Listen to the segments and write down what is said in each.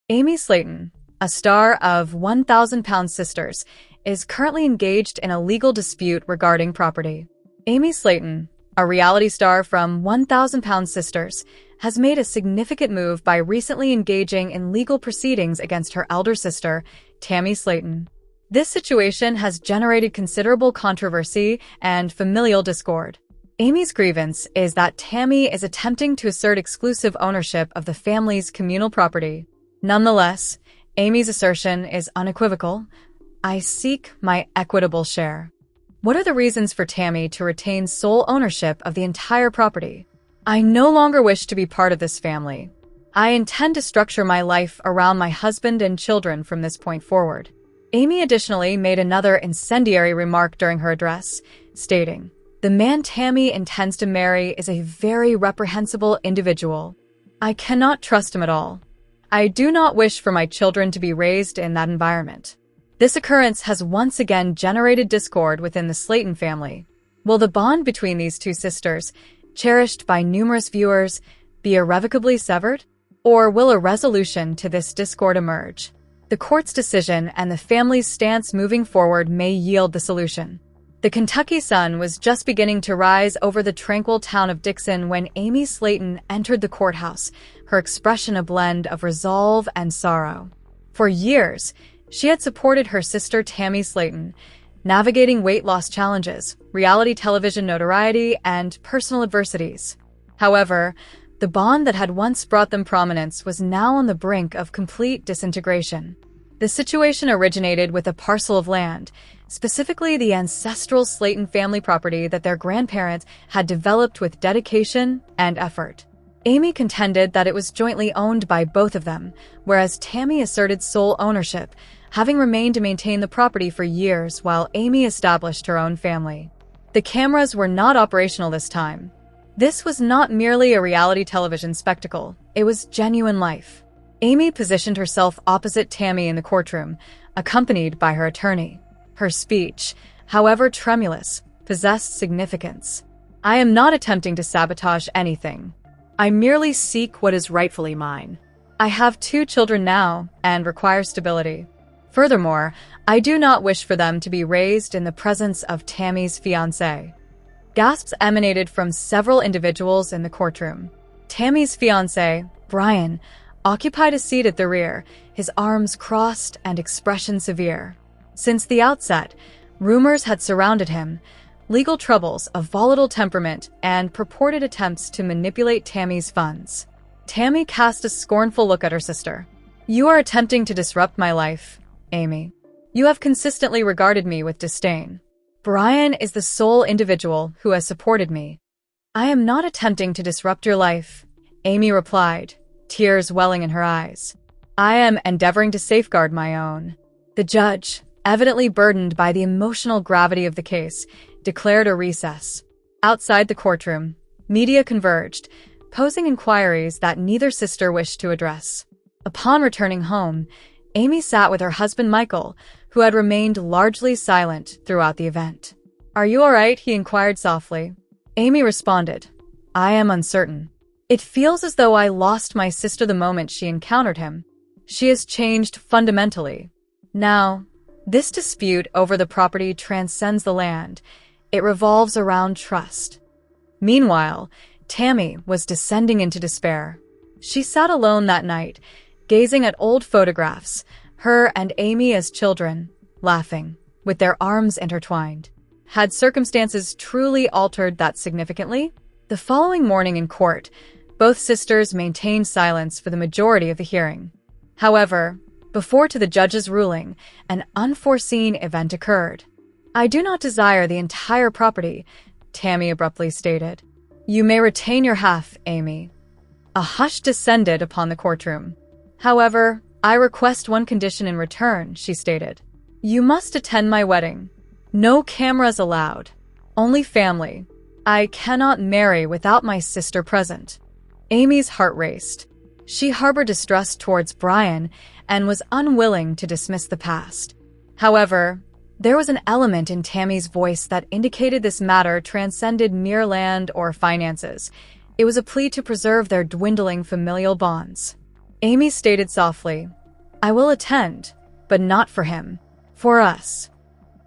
Amy Slayton, a star of 1,000 Pound Sisters, is currently engaged in a legal dispute regarding property. Amy Slayton, a reality star from 1,000 Pound Sisters, has made a significant move by recently engaging in legal proceedings against her elder sister, Tammy Slayton. This situation has generated considerable controversy and familial discord. Amy's grievance is that Tammy is attempting to assert exclusive ownership of the family's communal property. Nonetheless, Amy's assertion is unequivocal. I seek my equitable share. What are the reasons for Tammy to retain sole ownership of the entire property? I no longer wish to be part of this family. I intend to structure my life around my husband and children from this point forward. Amy additionally made another incendiary remark during her address, stating, "The man Tammy intends to marry is a very reprehensible individual. I cannot trust him at all. I do not wish for my children to be raised in that environment." This occurrence has once again generated discord within the Slayton family. Will the bond between these two sisters, cherished by numerous viewers, be irrevocably severed? Or will a resolution to this discord emerge? The court's decision and the family's stance moving forward may yield the solution. The Kentucky sun was just beginning to rise over the tranquil town of Dixon when Amy Slayton entered the courthouse, her expression a blend of resolve and sorrow. For years, she had supported her sister Tammy Slayton, navigating weight loss challenges, reality television notoriety, and personal adversities. However, the bond that had once brought them prominence was now on the brink of complete disintegration. The situation originated with a parcel of land, specifically the ancestral Slayton family property that their grandparents had developed with dedication and effort. Amy contended that it was jointly owned by both of them, whereas Tammy asserted sole ownership, having remained to maintain the property for years while Amy established her own family. The cameras were not operational this time. This was not merely a reality television spectacle, it was genuine life. Amy positioned herself opposite Tammy in the courtroom, accompanied by her attorney. Her speech, however tremulous, possessed significance. "I am not attempting to sabotage anything. I merely seek what is rightfully mine. I have 2 children now and require stability. Furthermore, I do not wish for them to be raised in the presence of Tammy's fiancé." Gasps emanated from several individuals in the courtroom. Tammy's fiancé, Brian, occupied a seat at the rear, his arms crossed and expression severe. Since the outset, rumors had surrounded him, legal troubles of volatile temperament, and purported attempts to manipulate Tammy's funds. Tammy cast a scornful look at her sister. "You are attempting to disrupt my life, Amy. You have consistently regarded me with disdain. Brian is the sole individual who has supported me." "I am not attempting to disrupt your life," Amy replied, tears welling in her eyes. "I am endeavoring to safeguard my own." The judge, evidently burdened by the emotional gravity of the case, declared a recess. Outside the courtroom, media converged, posing inquiries that neither sister wished to address. Upon returning home, Amy sat with her husband Michael, who had remained largely silent throughout the event. "Are you all right?" he inquired softly. Amy responded, "I am uncertain. It feels as though I lost my sister the moment she encountered him. She has changed fundamentally. Now, this dispute over the property transcends the land. It revolves around trust." Meanwhile, Tammy was descending into despair. She sat alone that night, gazing at old photographs, her and Amy as children, laughing, with their arms intertwined. Had circumstances truly altered that significantly? The following morning in court, both sisters maintained silence for the majority of the hearing. However, before to the judge's ruling, an unforeseen event occurred. "I do not desire the entire property," Tammy abruptly stated. "You may retain your half, Amy." A hush descended upon the courtroom. "However, I request one condition in return," she stated. "You must attend my wedding. No cameras allowed. Only family. I cannot marry without my sister present." Amy's heart raced. She harbored distrust towards Brian and was unwilling to dismiss the past. However, there was an element in Tammy's voice that indicated this matter transcended mere land or finances. It was a plea to preserve their dwindling familial bonds. Amy stated softly, "I will attend, but not for him. For us."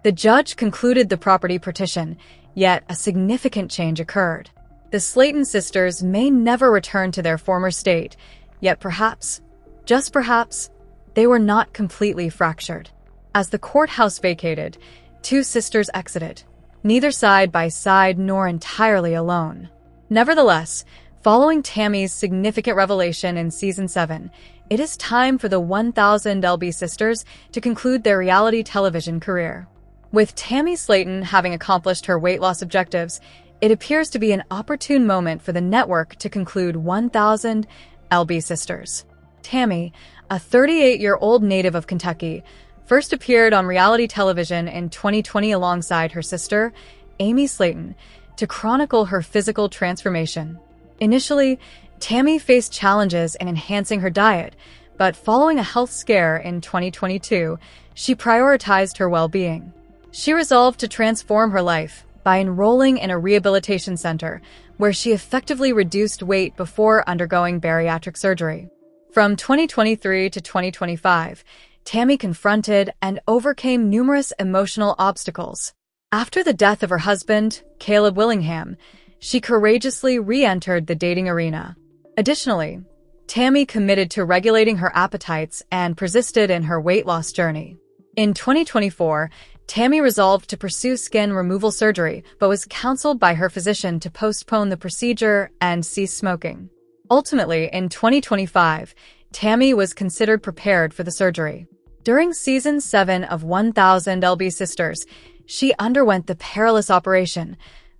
The judge concluded the property partition, yet a significant change occurred. The Slayton sisters may never return to their former state, yet perhaps, just perhaps, they were not completely fractured. As the courthouse vacated, two sisters exited, neither side by side nor entirely alone. Nevertheless, following Tammy's significant revelation in Season 7, it is time for the 1000 LB sisters to conclude their reality television career. With Tammy Slayton having accomplished her weight loss objectives, it appears to be an opportune moment for the network to conclude 1000 LB sisters. Tammy, a 38-year-old native of Kentucky, first appeared on reality television in 2020 alongside her sister, Amy Slayton, to chronicle her physical transformation. Initially, Tammy faced challenges in enhancing her diet, but following a health scare in 2022, she prioritized her well-being. She resolved to transform her life by enrolling in a rehabilitation center, where she effectively reduced weight before undergoing bariatric surgery. From 2023 to 2025, Tammy confronted and overcame numerous emotional obstacles. After the death of her husband, Caleb Willingham, she courageously re-entered the dating arena. Additionally, Tammy committed to regulating her appetites and persisted in her weight loss journey. In 2024, Tammy resolved to pursue skin removal surgery, but was counseled by her physician to postpone the procedure and cease smoking. Ultimately, in 2025, Tammy was considered prepared for the surgery. During Season 7 of 1000 LB Sisters, she underwent the perilous operation,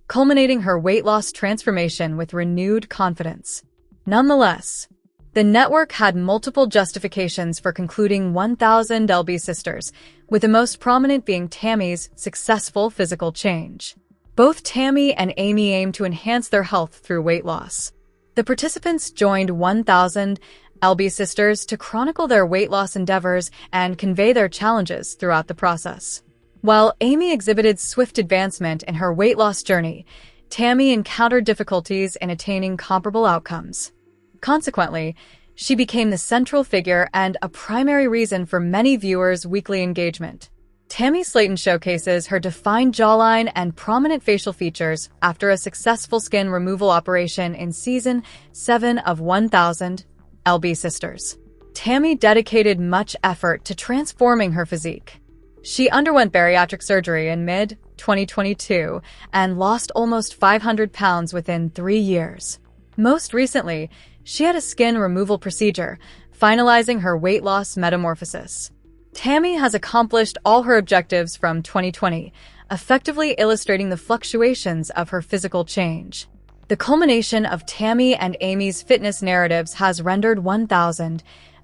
culminating her weight loss transformation with renewed confidence. Nonetheless, the network had multiple justifications for concluding 1000 LB Sisters, with the most prominent being Tammy's successful physical change. Both Tammy and Amy aimed to enhance their health through weight loss. The participants joined 1000 LB Sisters to chronicle their weight loss endeavors and convey their challenges throughout the process. While Amy exhibited swift advancement in her weight loss journey, Tammy encountered difficulties in attaining comparable outcomes. Consequently, she became the central figure and a primary reason for many viewers' weekly engagement. Tammy Slayton showcases her defined jawline and prominent facial features after a successful skin removal operation in Season 7 of 1000 LB Sisters. Tammy dedicated much effort to transforming her physique. She underwent bariatric surgery in mid-2022 and lost almost 500 pounds within 3 years. Most recently, she had a skin removal procedure, finalizing her weight loss metamorphosis. Tammy has accomplished all her objectives from 2020, effectively illustrating the fluctuations of her physical change. The culmination of Tammy and Amy's fitness narratives has rendered 1000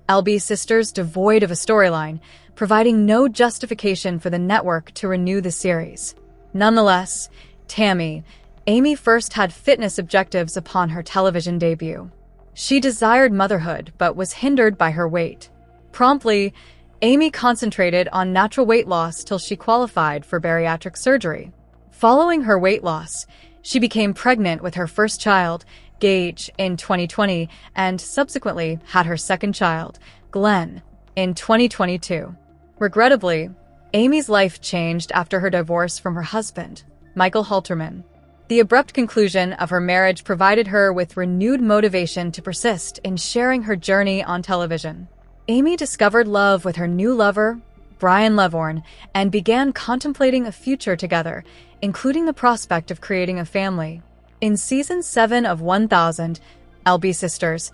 LB Sisters devoid of a storyline, providing no justification for the network to renew the series. Nonetheless, Amy first had fitness objectives upon her television debut. She desired motherhood but was hindered by her weight. Promptly, Amy concentrated on natural weight loss till she qualified for bariatric surgery. Following her weight loss, she became pregnant with her first child, Gage, in 2020 and subsequently had her second child, Glenn, in 2022. Regrettably, Amy's life changed after her divorce from her husband, Michael Halterman. The abrupt conclusion of her marriage provided her with renewed motivation to persist in sharing her journey on television. Amy discovered love with her new lover, Brian Lovvorn, and began contemplating a future together, including the prospect of creating a family. In Season 7 of 1000 LB Sisters,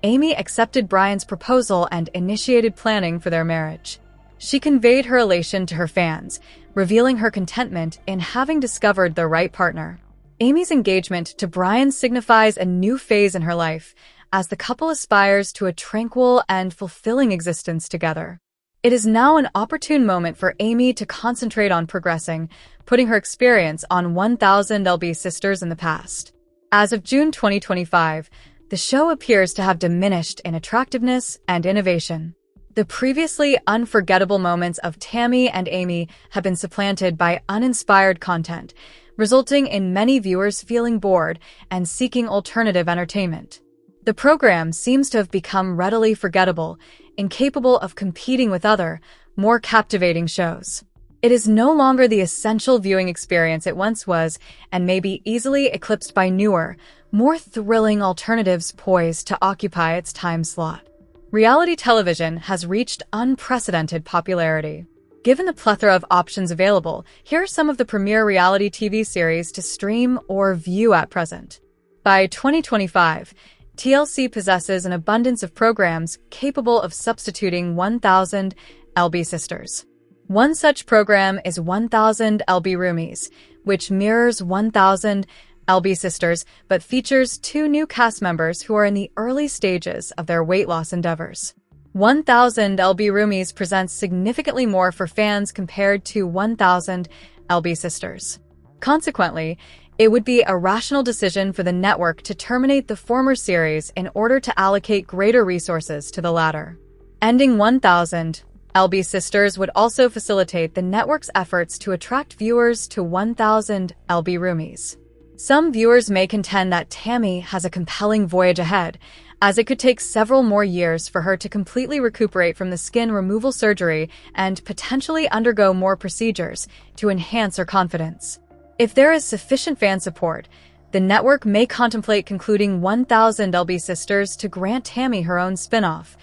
Amy accepted Brian's proposal and initiated planning for their marriage. She conveyed her elation to her fans, revealing her contentment in having discovered the right partner. Amy's engagement to Brian signifies a new phase in her life, as the couple aspires to a tranquil and fulfilling existence together. It is now an opportune moment for Amy to concentrate on progressing, putting her experience on 1000 LB Sisters in the past. As of June 2025, the show appears to have diminished in attractiveness and innovation. The previously unforgettable moments of Tammy and Amy have been supplanted by uninspired content, resulting in many viewers feeling bored and seeking alternative entertainment. The program seems to have become readily forgettable, incapable of competing with other, more captivating shows. It is no longer the essential viewing experience it once was, and may be easily eclipsed by newer, more thrilling alternatives poised to occupy its time slot. Reality television has reached unprecedented popularity. Given the plethora of options available, here are some of the premier reality TV series to stream or view at present. By 2025, TLC possesses an abundance of programs capable of substituting 1,000 LB Sisters. One such program is 1,000 LB Roomies, which mirrors 1,000 LB Sisters but features two new cast members who are in the early stages of their weight loss endeavors. 1,000 LB Roomies presents significantly more for fans compared to 1,000 LB Sisters. Consequently, it would be a rational decision for the network to terminate the former series in order to allocate greater resources to the latter. Ending 1,000 LB Sisters would also facilitate the network's efforts to attract viewers to 1,000 LB Roomies. Some viewers may contend that Tammy has a compelling voyage ahead, as it could take several more years for her to completely recuperate from the skin removal surgery and potentially undergo more procedures to enhance her confidence. If there is sufficient fan support, the network may contemplate concluding 1,000 LB Sisters to grant Tammy her own spin-off,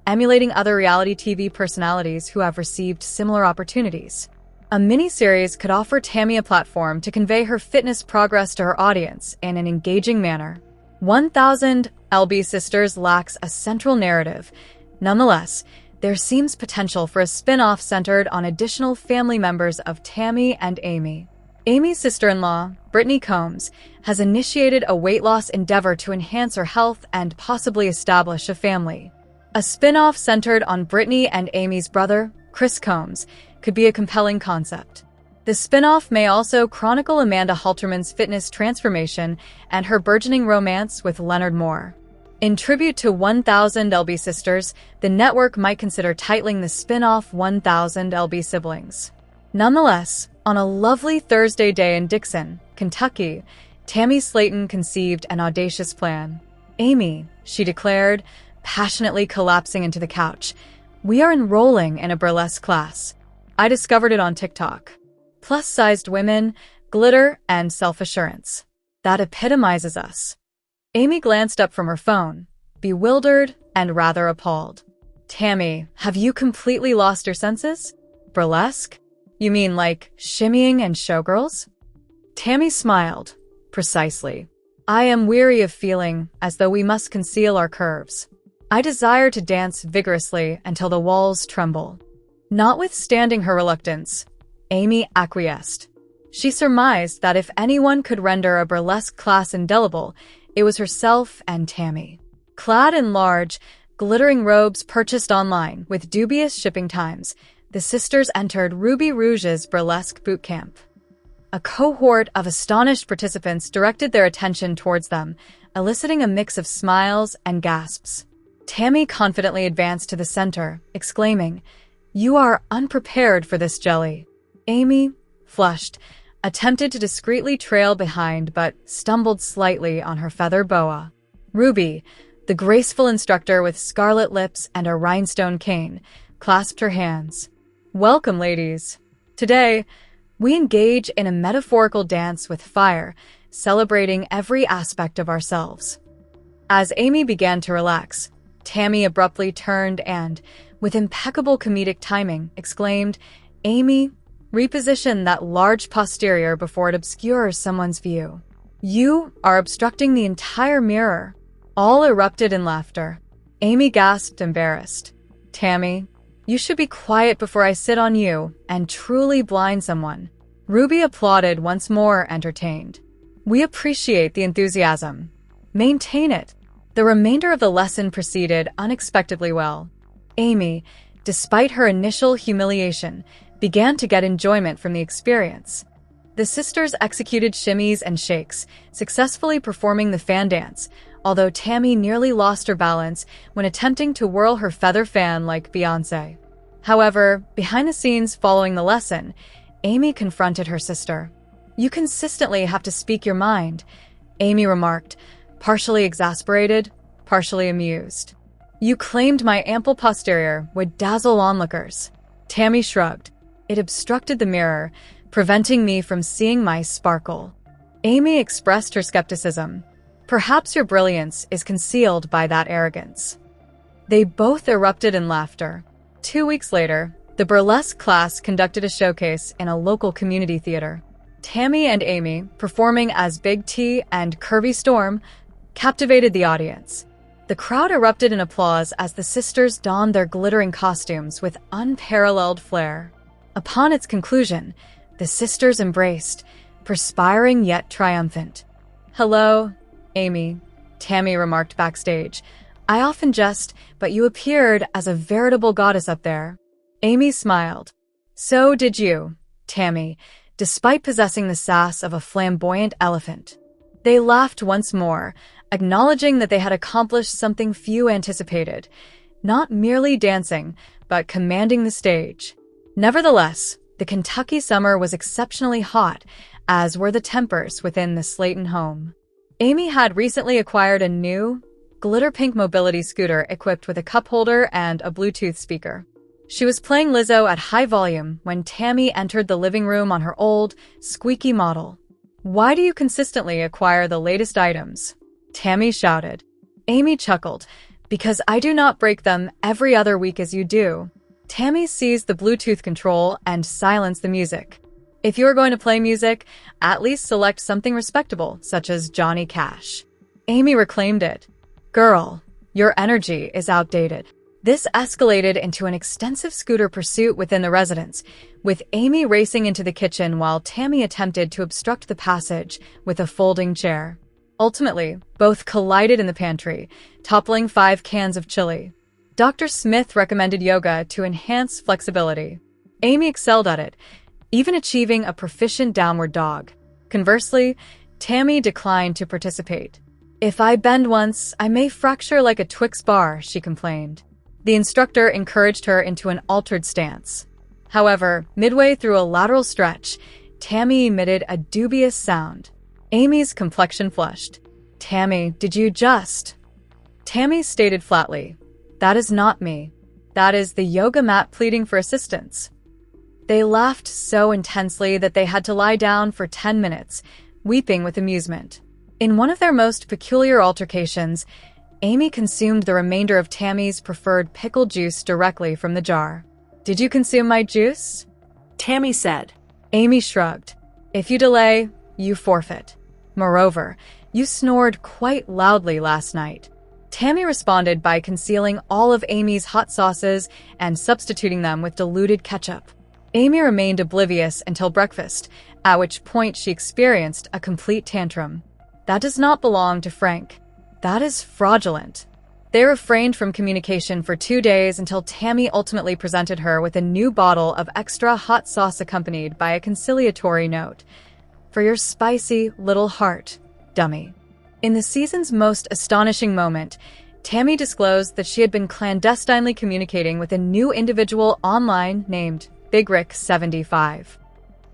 emulating other reality TV personalities who have received similar opportunities. A mini-series could offer Tammy a platform to convey her fitness progress to her audience in an engaging manner. 1,000 LB Sisters lacks a central narrative. Nonetheless, there seems potential for a spin-off centered on additional family members of Tammy and Amy. Amy's sister-in-law, Brittany Combs, has initiated a weight loss endeavor to enhance her health and possibly establish a family. A spin-off centered on Brittany and Amy's brother, Chris Combs, could be a compelling concept. The spin-off may also chronicle Amanda Halterman's fitness transformation and her burgeoning romance with Leonard Moore. In tribute to 1,000 LB Sisters, the network might consider titling the spin-off 1,000 LB Siblings. Nonetheless, on a lovely Thursday day in Dixon, Kentucky, Tammy Slayton conceived an audacious plan. "Amy," she declared, passionately collapsing into the couch, "we are enrolling in a burlesque class. I discovered it on TikTok. Plus-sized women, glitter, and self-assurance. That epitomizes us." Amy glanced up from her phone, bewildered and rather appalled. "Tammy, have you completely lost your senses? Burlesque? You mean like shimmying and showgirls?" Tammy smiled. "Precisely. I am weary of feeling as though we must conceal our curves. I desire to dance vigorously until the walls tremble." Notwithstanding her reluctance, Amy acquiesced. She surmised that if anyone could render a burlesque class indelible, it was herself and Tammy. Clad in large, glittering robes purchased online with dubious shipping times, the sisters entered Ruby Rouge's burlesque boot camp. A cohort of astonished participants directed their attention towards them, eliciting a mix of smiles and gasps. Tammy confidently advanced to the center, exclaiming, "You are unprepared for this jelly." Amy, flushed, attempted to discreetly trail behind but stumbled slightly on her feather boa. Ruby, the graceful instructor with scarlet lips and a rhinestone cane, clasped her hands. "Welcome, ladies. Today, we engage in a metaphorical dance with fire, celebrating every aspect of ourselves." As Amy began to relax, Tammy abruptly turned and, with impeccable comedic timing, exclaimed, "Amy, reposition that large posterior before it obscures someone's view. You are obstructing the entire mirror." All erupted in laughter. Amy gasped, embarrassed. "Tammy, you should be quiet before I sit on you and truly blind someone." Ruby applauded, once more entertained. "We appreciate the enthusiasm. Maintain it." The remainder of the lesson proceeded unexpectedly well. Amy, despite her initial humiliation, began to get enjoyment from the experience. The sisters executed shimmies and shakes, successfully performing the fan dance, although Tammy nearly lost her balance when attempting to whirl her feather fan like Beyoncé. However, behind the scenes following the lesson, Amy confronted her sister. "You consistently have to speak your mind," Amy remarked, partially exasperated. partially amused. You claimed my ample posterior would dazzle onlookers. Tammy shrugged. It obstructed the mirror, preventing me from seeing my sparkle. Amy expressed her skepticism. Perhaps your brilliance is concealed by that arrogance. They both erupted in laughter. 2 weeks later, the burlesque class conducted a showcase in a local community theater. Tammy and Amy, performing as Big T and Curvy Storm, captivated the audience. The crowd erupted in applause as the sisters donned their glittering costumes with unparalleled flair. Upon its conclusion, the sisters embraced, perspiring yet triumphant. "Hello, Amy," Tammy remarked backstage. "I often jest, but you appeared as a veritable goddess up there." Amy smiled. "So did you, Tammy, despite possessing the sass of a flamboyant elephant." They laughed once more, acknowledging that they had accomplished something few anticipated, not merely dancing, but commanding the stage. Nevertheless, the Kentucky summer was exceptionally hot, as were the tempers within the Slayton home. Amy had recently acquired a new, glitter-pink mobility scooter equipped with a cup holder and a Bluetooth speaker. She was playing Lizzo at high volume when Tammy entered the living room on her old, squeaky model. "Why do you consistently acquire the latest items?" Tammy shouted. Amy chuckled. "Because I do not break them every other week as you do." Tammy seized the Bluetooth control and silenced the music. "If you are going to play music, at least select something respectable, such as Johnny Cash." Amy reclaimed it. "Girl, your energy is outdated." This escalated into an extensive scooter pursuit within the residence, with Amy racing into the kitchen while Tammy attempted to obstruct the passage with a folding chair. Ultimately, both collided in the pantry, toppling 5 cans of chili. Dr. Smith recommended yoga to enhance flexibility. Amy excelled at it, even achieving a proficient downward dog. Conversely, Tammy declined to participate. "If I bend once, I may fracture like a Twix bar," she complained. The instructor encouraged her into an altered stance. However, midway through a lateral stretch, Tammy emitted a dubious sound. Amy's complexion flushed. "Tammy, did you just—" Tammy stated flatly, "That is not me. That is the yoga mat pleading for assistance." They laughed so intensely that they had to lie down for 10 minutes, weeping with amusement. In one of their most peculiar altercations, Amy consumed the remainder of Tammy's preferred pickle juice directly from the jar. "Did you consume my juice?" Tammy said. Amy shrugged. "If you delay, you forfeit. Moreover, you snored quite loudly last night." Tammy responded by concealing all of Amy's hot sauces and substituting them with diluted ketchup. Amy remained oblivious until breakfast, at which point she experienced a complete tantrum. That does not belong to Frank. That is fraudulent. They refrained from communication for 2 days until Tammy ultimately presented her with a new bottle of extra hot sauce accompanied by a conciliatory note. "For your spicy little heart, dummy." In the season's most astonishing moment, Tammy disclosed that she had been clandestinely communicating with a new individual online named Big Rick 75.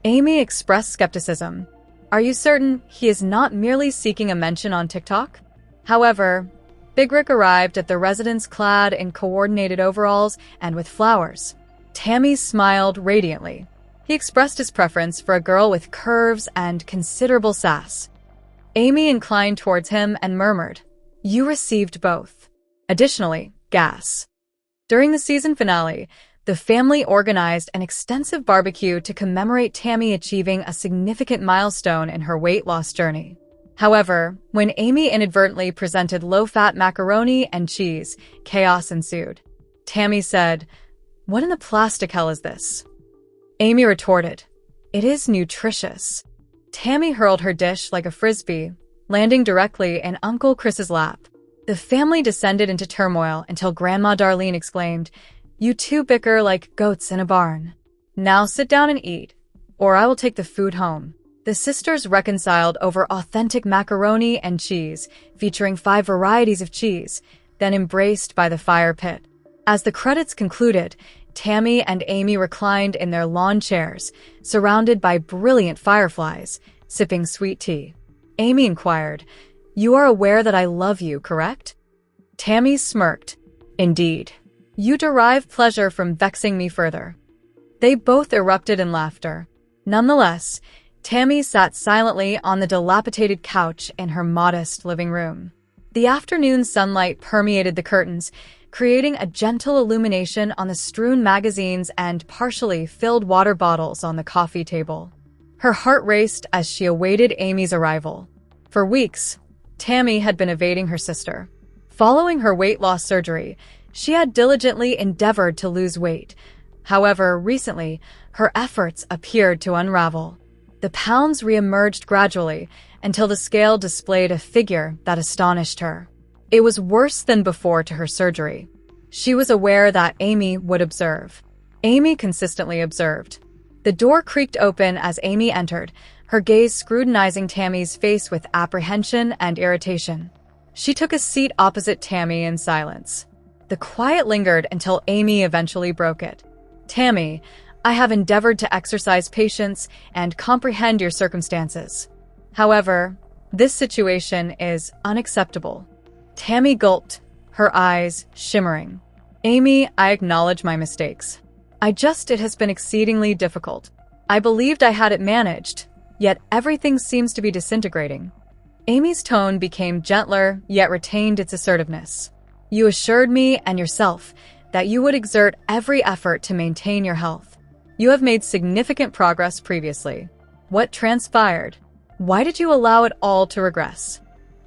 Amy expressed skepticism. "Are you certain he is not merely seeking a mention on TikTok?" However, Big Rick arrived at the residence clad in coordinated overalls and with flowers. Tammy smiled radiantly. He expressed his preference for a girl with curves and considerable sass. Amy inclined towards him and murmured, "You received both." Additionally, gas. During the season finale, the family organized an extensive barbecue to commemorate Tammy achieving a significant milestone in her weight loss journey. However, when Amy inadvertently presented low-fat macaroni and cheese, chaos ensued. Tammy said, "What in the plastic hell is this?" Amy retorted, "It is nutritious." Tammy hurled her dish like a frisbee, landing directly in Uncle Chris's lap. The family descended into turmoil until Grandma Darlene exclaimed, "You two bicker like goats in a barn. Now sit down and eat, or I will take the food home." The sisters reconciled over authentic macaroni and cheese, featuring 5 varieties of cheese, then embraced by the fire pit. As the credits concluded, Tammy and Amy reclined in their lawn chairs, surrounded by brilliant fireflies, sipping sweet tea. Amy inquired, "You are aware that I love you, correct?" Tammy smirked. Indeed. You derive pleasure from vexing me further. They both erupted in laughter. Nonetheless, Tammy sat silently on the dilapidated couch in her modest living room. The afternoon sunlight permeated the curtains, creating a gentle illumination on the strewn magazines and partially filled water bottles on the coffee table. Her heart raced as she awaited Amy's arrival. For weeks, Tammy had been evading her sister. Following her weight loss surgery, she had diligently endeavored to lose weight. However, recently, her efforts appeared to unravel. The pounds reemerged gradually until the scale displayed a figure that astonished her. It was worse than before to her surgery. She was aware that Amy would observe. Amy consistently observed. The door creaked open as Amy entered, her gaze scrutinizing Tammy's face with apprehension and irritation. She took a seat opposite Tammy in silence. The quiet lingered until Amy eventually broke it. Tammy, I have endeavored to exercise patience and comprehend your circumstances. However, this situation is unacceptable. Tammy gulped, her eyes shimmering. Amy, I acknowledge my mistakes. It has been exceedingly difficult. I believed I had it managed, yet everything seems to be disintegrating. Amy's tone became gentler, yet retained its assertiveness. You assured me and yourself that you would exert every effort to maintain your health. You have made significant progress previously. What transpired? Why did you allow it all to regress?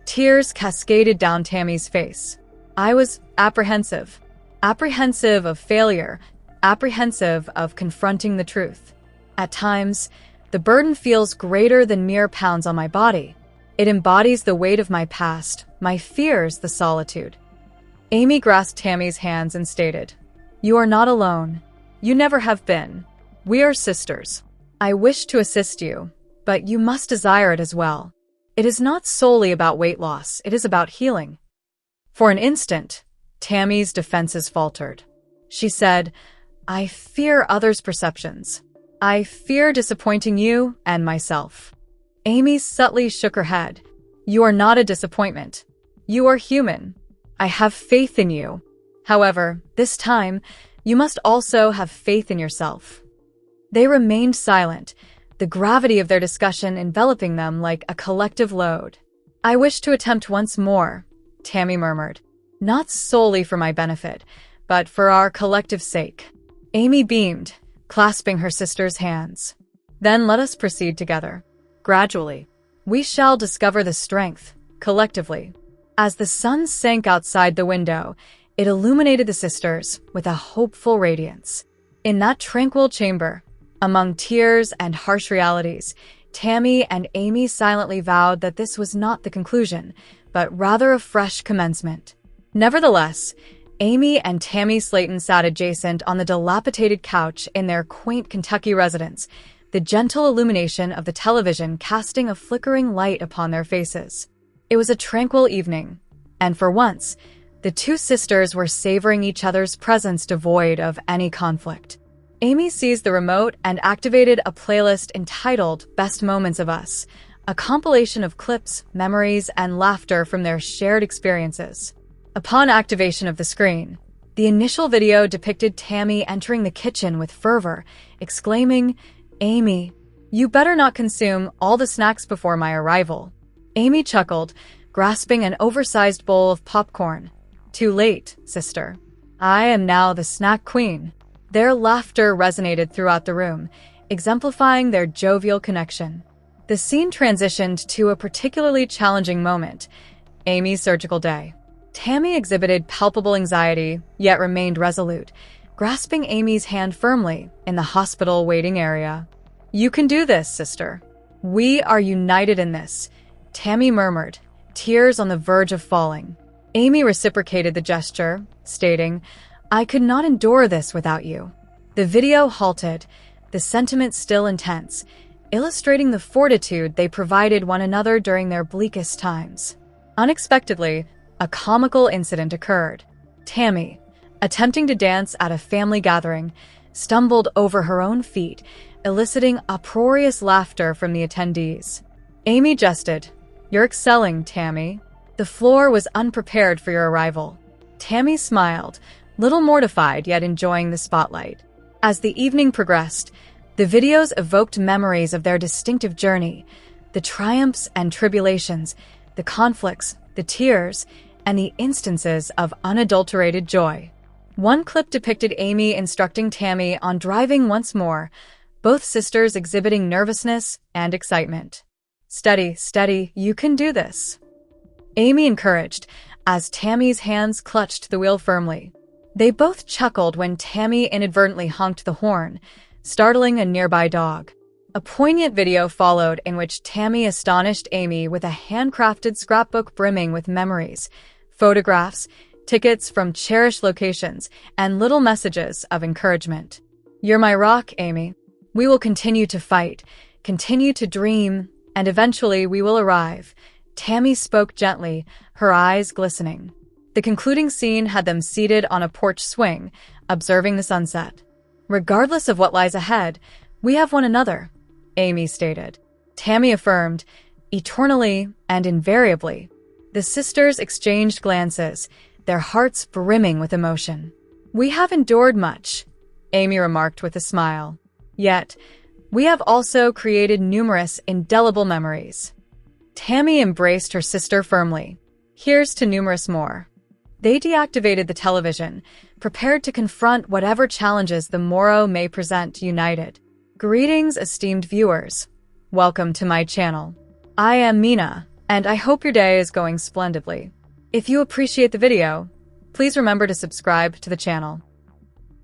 Tears cascaded down Tammy's face. I was apprehensive. Apprehensive of failure. Apprehensive of confronting the truth. At times, the burden feels greater than mere pounds on my body. It embodies the weight of my past, my fears, the solitude. Amy grasped Tammy's hands and stated, You are not alone. You never have been. We are sisters. I wish to assist you, but you must desire it as well. It is not solely about weight loss, it is about healing. For an instant, Tammy's defenses faltered. She said, I fear others' perceptions. I fear disappointing you and myself. Amy subtly shook her head. You are not a disappointment. You are human. I have faith in you. However, this time, you must also have faith in yourself. They remained silent, the gravity of their discussion enveloping them like a collective load. I wish to attempt once more, Tammy murmured. Not solely for my benefit, but for our collective sake. Amy beamed, clasping her sister's hands. Then let us proceed together. Gradually, we shall discover the strength, collectively. As the sun sank outside the window, it illuminated the sisters with a hopeful radiance. In that tranquil chamber, among tears and harsh realities, Tammy and Amy silently vowed that this was not the conclusion, but rather a fresh commencement. Nevertheless, Amy and Tammy Slayton sat adjacent on the dilapidated couch in their quaint Kentucky residence, the gentle illumination of the television casting a flickering light upon their faces. It was a tranquil evening, and for once, the two sisters were savoring each other's presence devoid of any conflict. Amy seized the remote and activated a playlist entitled Best Moments of Us, a compilation of clips, memories, and laughter from their shared experiences. Upon activation of the screen, the initial video depicted Tammy entering the kitchen with fervor, exclaiming, Amy, you better not consume all the snacks before my arrival. Amy chuckled, grasping an oversized bowl of popcorn. Too late, sister. I am now the snack queen. Their laughter resonated throughout the room, exemplifying their jovial connection. The scene transitioned to a particularly challenging moment, Amy's surgical day. Tammy exhibited palpable anxiety, yet remained resolute, grasping Amy's hand firmly in the hospital waiting area. You can do this, sister. We are united in this, Tammy murmured, tears on the verge of falling. Amy reciprocated the gesture, stating, I could not endure this without you. The video halted, the sentiment still intense, illustrating the fortitude they provided one another during their bleakest times. Unexpectedly, a comical incident occurred. Tammy, attempting to dance at a family gathering, stumbled over her own feet, eliciting uproarious laughter from the attendees. Amy jested, You're excelling, Tammy. The floor was unprepared for your arrival. Tammy smiled, little mortified yet enjoying the spotlight. As the evening progressed, the videos evoked memories of their distinctive journey, the triumphs and tribulations, the conflicts, the tears, and the instances of unadulterated joy. One clip depicted Amy instructing Tammy on driving once more, both sisters exhibiting nervousness and excitement. "Steady, steady, you can do this," Amy encouraged, as Tammy's hands clutched the wheel firmly. They both chuckled when Tammy inadvertently honked the horn, startling a nearby dog. A poignant video followed in which Tammy astonished Amy with a handcrafted scrapbook brimming with memories, photographs, tickets from cherished locations, and little messages of encouragement. "You're my rock, Amy. We will continue to fight, continue to dream, and eventually we will arrive," Tammy spoke gently, her eyes glistening. The concluding scene had them seated on a porch swing, observing the sunset. "Regardless of what lies ahead, we have one another," Amy stated. Tammy affirmed, "Eternally and invariably." The sisters exchanged glances, their hearts brimming with emotion. "We have endured much," Amy remarked with a smile. "Yet, we have also created numerous indelible memories." Tammy embraced her sister firmly. "Here's to numerous more." They deactivated the television, prepared to confront whatever challenges the morrow may present united. Greetings, esteemed viewers. Welcome to my channel. I am Mina, and I hope your day is going splendidly. If you appreciate the video, please remember to subscribe to the channel.